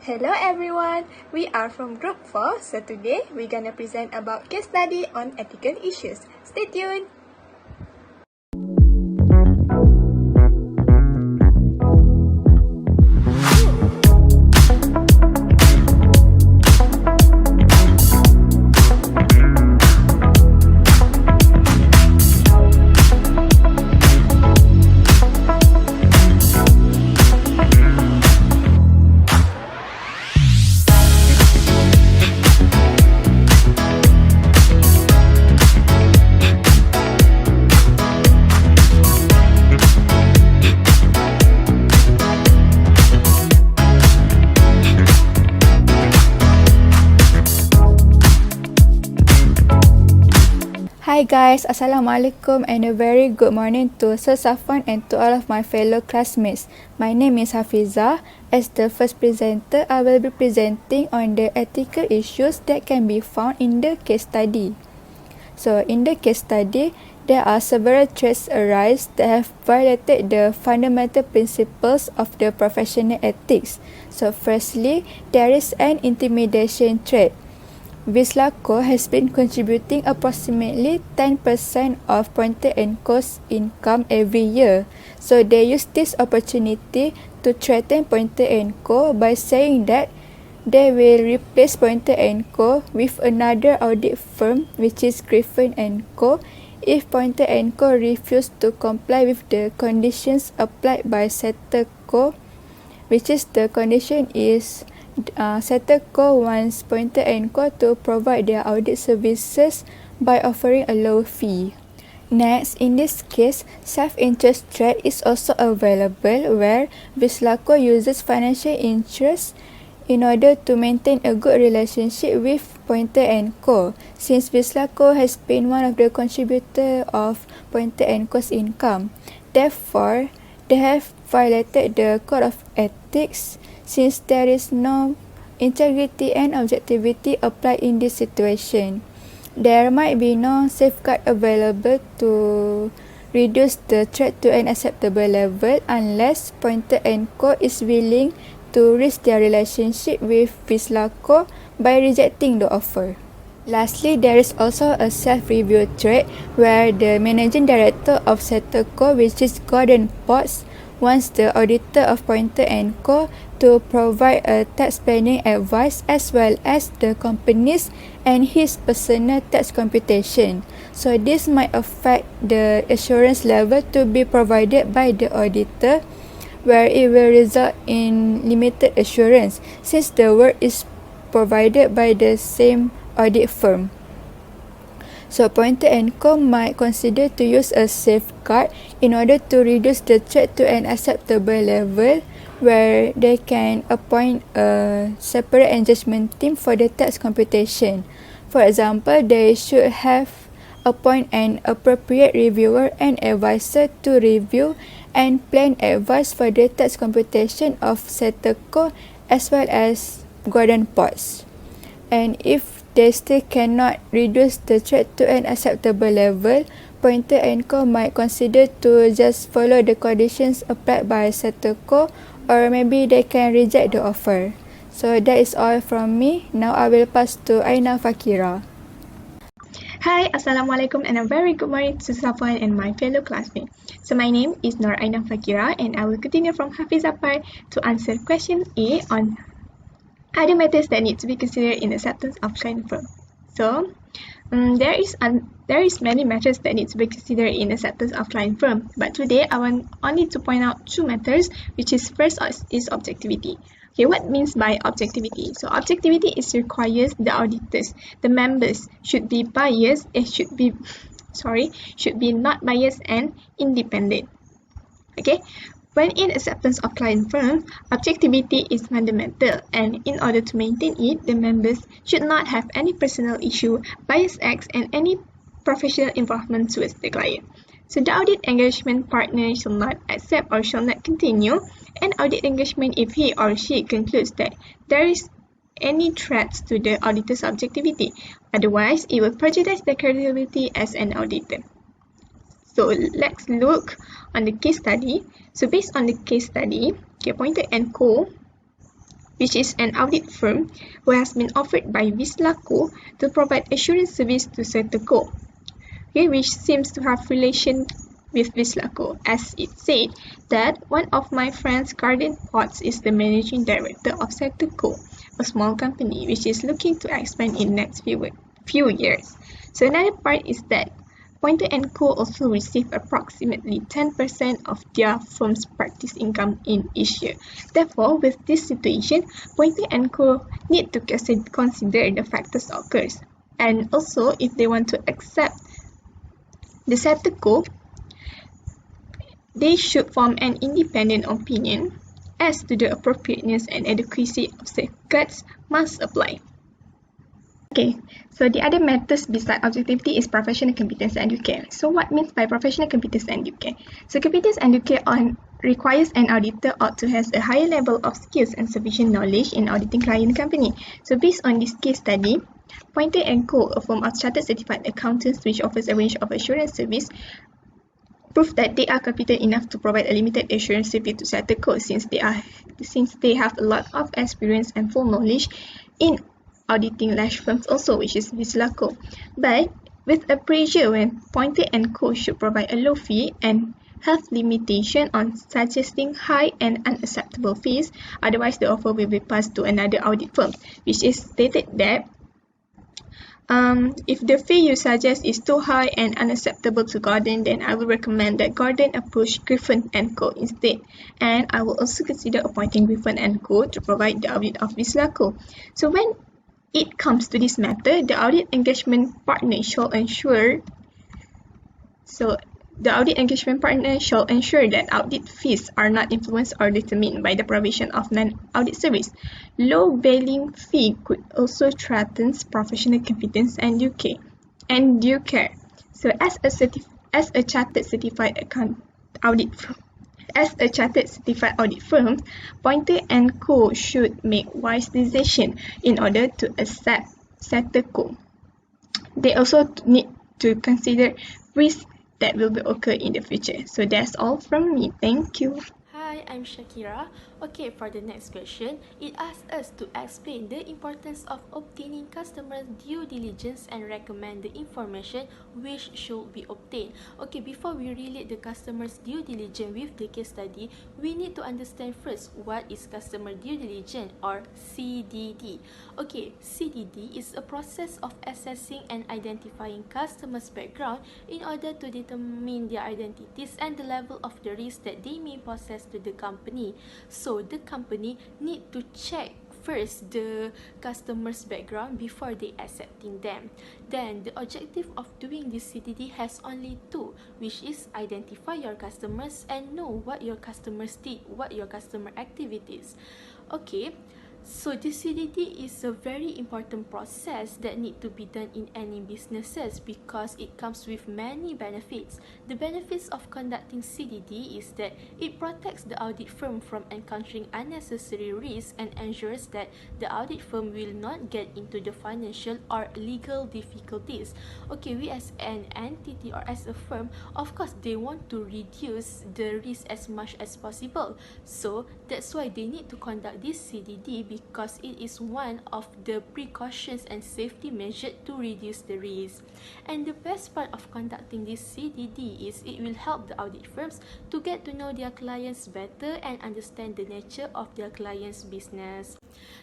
Hello everyone, we are from Group 4, so today we're gonna present about case study on ethical issues. Stay tuned! Hi guys, Assalamualaikum and a very good morning to Sir Safwan and to all of my fellow classmates. My name is Hafiza. As the first presenter, I will be presenting on the ethical issues that can be found in the case study. So in the case study, there are several traits arise that have violated the fundamental principles of the professional ethics. So firstly, there is an intimidation trait. Bislaco has been contributing approximately 10% of Pointer & Co.'s income every year. So they use this opportunity to threaten Pointer & Co. by saying that they will replace Pointer & Co. with another audit firm, which is Griffin & Co. if Pointer & Co. refuse to comply with the conditions applied by Setter Co., which is the condition is Setter Co. wants Pointer & Co. to provide their audit services by offering a low fee. Next, in this case, self-interest trait is also available where Bislaco uses financial interest in order to maintain a good relationship with Pointer & Co. since Bislaco has been one of the contributors of Pointer & Co.'s income. Therefore, they have violated the Code of Ethics since there is no integrity and objectivity applied in this situation. There might be no safeguard available to reduce the threat to an acceptable level unless Pointer & Co. is willing to risk their relationship with Bislaco by rejecting the offer. Lastly, there is also a self-review trait where the managing director of Setter Co., which is Gordon Potts, wants the auditor of Pointer & Co. to provide a tax planning advice as well as the company's and his personal tax computation. So this might affect the assurance level to be provided by the auditor, where it will result in limited assurance since the work is provided by the same audit firm. So Pointer & Co. might consider to use a safeguard in order to reduce the threat to an acceptable level where they can appoint a separate engagement team for the tax computation. For example, they should have appoint an appropriate reviewer and advisor to review and plan advice for the tax computation of Setter Co. as well as Gordon Potts. And if they still cannot reduce the threat to an acceptable level, Pointer & Co. might consider to just follow the conditions applied by Setter Co. or maybe they can reject the offer. So that is all from me. Now I will pass to Aina Fakira. Hi, Assalamualaikum and a very good morning to Safwan and my fellow classmates. So my name is Nur Aina Fakira and I will continue from Hafizah part to answer question A on other matters that need to be considered in acceptance of client firm. So, there is many matters that need to be considered in acceptance of client firm. But today, I want only to point out two matters, which is first is objectivity. Okay, what means by objectivity? So, objectivity is requires the auditors, the members should be biased. Should be not biased and independent. Okay. When in acceptance of client firm, objectivity is fundamental, and in order to maintain it, the members should not have any personal issue, bias acts, and any professional involvement towards the client. So the audit engagement partner shall not accept or shall not continue an audit engagement if he or she concludes that there is any threats to the auditor's objectivity. Otherwise, it will prejudice the credibility as an auditor. So let's look on the case study. So based on the case study, Pointer & Co. which is an audit firm who has been offered by Vislaco to provide assurance service to Serteco, okay, which seems to have relation with Vislaco, as it said that one of my friend's garden pots is the managing director of Serteco, a small company which is looking to expand in the next few years. So another part is that Pointer & Co. also receive approximately 10% of their firm's practice income in each year. Therefore, with this situation, Pointer & Co. need to consider the factors occurs. And also, if they want to accept the Serteco, they should form an independent opinion as to the appropriateness and adequacy of safeguards must apply. Okay, so the other matters beside objectivity is professional competence and educate. So what means by professional competence and educate? So competence and educate requires an auditor ought to have a higher level of skills and sufficient knowledge in auditing client company. So based on this case study, Pointer & Co., a firm of chartered certified accountants which offers a range of assurance service, prove that they are competent enough to provide a limited assurance service to Serteco since they have a lot of experience and full knowledge in auditing large firms also, which is Vislaco. But with a pressure when Pointer & Co. should provide a low fee and have limitation on suggesting high and unacceptable fees, otherwise the offer will be passed to another audit firm, which is stated that if the fee you suggest is too high and unacceptable to Gordon, then I will recommend that Gordon approach Griffin & Co. instead. And I will also consider appointing Griffin & Co. to provide the audit of Vislaco. So when it comes to this matter, the audit engagement partner shall ensure that audit fees are not influenced or determined by the provision of non-audit service. Low billing fee could also threaten professional competence and due care. So as a chartered certified audit firm, Pointer & Co. should make wise decisions in order to accept Serteco. They also need to consider risks that will occur in the future. So that's all from me. Thank you. Hi, I'm Shakira. Okay, for the next question, it asks us to explain the importance of obtaining customer due diligence and recommend the information which should be obtained. Okay, before we relate the customer's due diligence with the case study, we need to understand first what is customer due diligence or CDD. Okay, CDD is a process of assessing and identifying customers' background in order to determine their identities and the level of the risk that they may possess to the company. So the company need to check first the customer's background before they accepting them. Then the objective of doing this CDD has only two, which is identify your customers and know what your customers did, what your customer activities. Okay, so this CDD is a very important process that need to be done in any businesses because it comes with many benefits. The benefits of conducting CDD is that it protects the audit firm from encountering unnecessary risks and ensures that the audit firm will not get into the financial or legal difficulties. Okay, we as an entity or as a firm, of course, they want to reduce the risk as much as possible. So that's why they need to conduct this CDD because it is one of the precautions and safety measures to reduce the risk. And the best part of conducting this CDD is it will help the audit firms to get to know their clients better and understand the nature of their clients' business.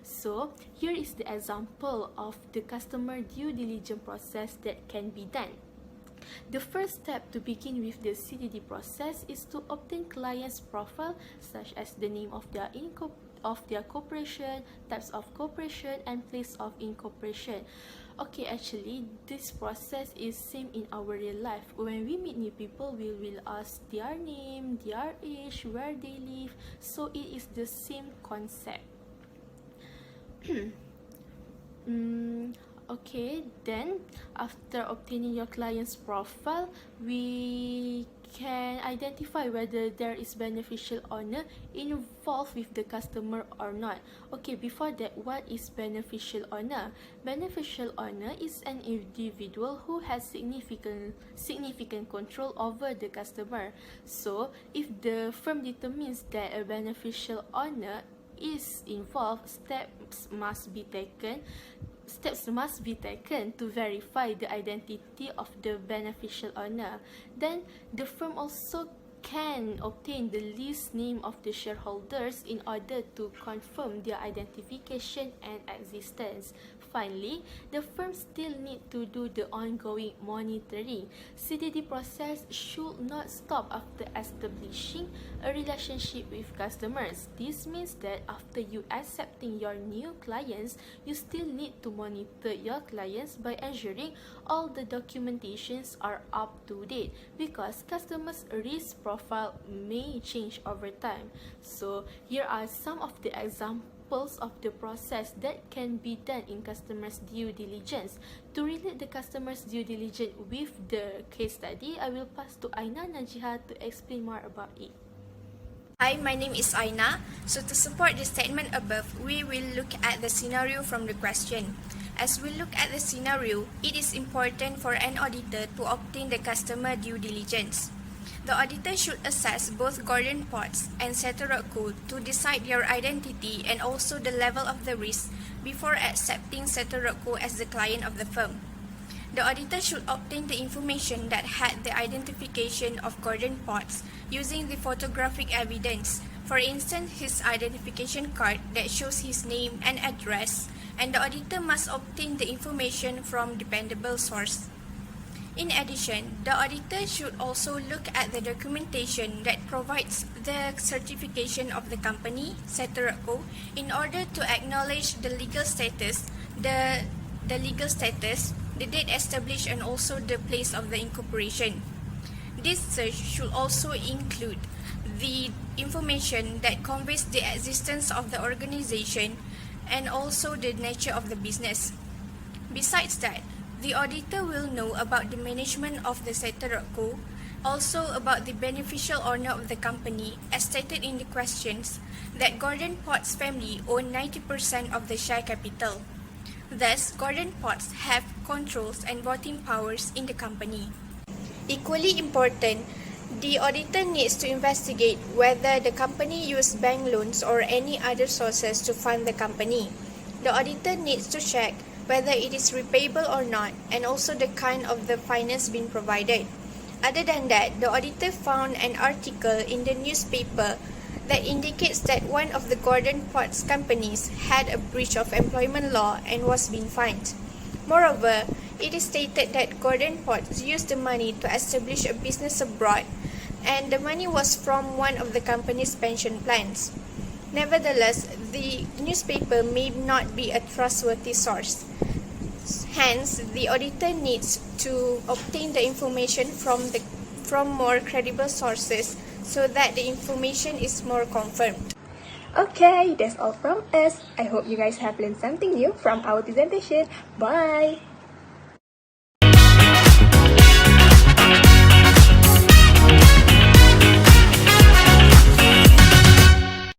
So here is the example of the customer due diligence process that can be done. The first step to begin with the CDD process is to obtain clients' profile such as the name of their corporation, types of corporation, and place of incorporation. Okay, actually, this process is same in our real life. When we meet new people, we will ask their name, their age, where they live. So it is the same concept. Okay, then after obtaining your client's profile, we can identify whether there is beneficial owner involved with the customer or not. Okay, before that, what is beneficial owner? Beneficial owner is an individual who has significant control over the customer. So if the firm determines that a beneficial owner is involved, steps must be taken to verify the identity of the beneficial owner. Then the firm also can obtain the list name of the shareholders in order to confirm their identification and existence. Finally, the firm still need to do the ongoing monitoring. CDD process should not stop after establishing a relationship with customers. This means that after you accepting your new clients, you still need to monitor your clients by ensuring all the documentations are up to date, because customers' risk profile may change over time. So here are some of the examples of the process that can be done in customer's due diligence. To relate the customer's due diligence with the case study, I will pass to Aina Najiha to explain more about it. Hi, my name is Aina. So to support the statement above, we will look at the scenario from the question. As we look at the scenario, it is important for an auditor to obtain the customer due diligence. The auditor should assess both Gordon Potts and Setter Co to decide their identity and also the level of the risk before accepting Setter Co as the client of the firm. The auditor should obtain the information that had the identification of Gordon Potts using the photographic evidence, for instance his identification card that shows his name and address, and the auditor must obtain the information from dependable source. In addition, the auditor should also look at the documentation that provides the certification of the company, Setter Co, in order to acknowledge the legal status, the date established, and also the place of the incorporation. This search should also include the information that conveys the existence of the organization and also the nature of the business. Besides that, the auditor will know about the management of the Setter Co, also about the beneficial owner of the company, as stated in the questions, that Gordon Potts family own 90% of the share capital. Thus, Gordon Potts have controls and voting powers in the company. Equally important, the auditor needs to investigate whether the company used bank loans or any other sources to fund the company. The auditor needs to check whether it is repayable or not, and also the kind of the finance being provided. Other than that, the auditor found an article in the newspaper that indicates that one of the Gordon Potts companies had a breach of employment law and was being fined. Moreover, it is stated that Gordon Potts used the money to establish a business abroad, and the money was from one of the company's pension plans. Nevertheless, the newspaper may not be a trustworthy source. Hence, the auditor needs to obtain the information from more credible sources so that the information is more confirmed. Okay, that's all from us. I hope you guys have learned something new from our presentation. Bye!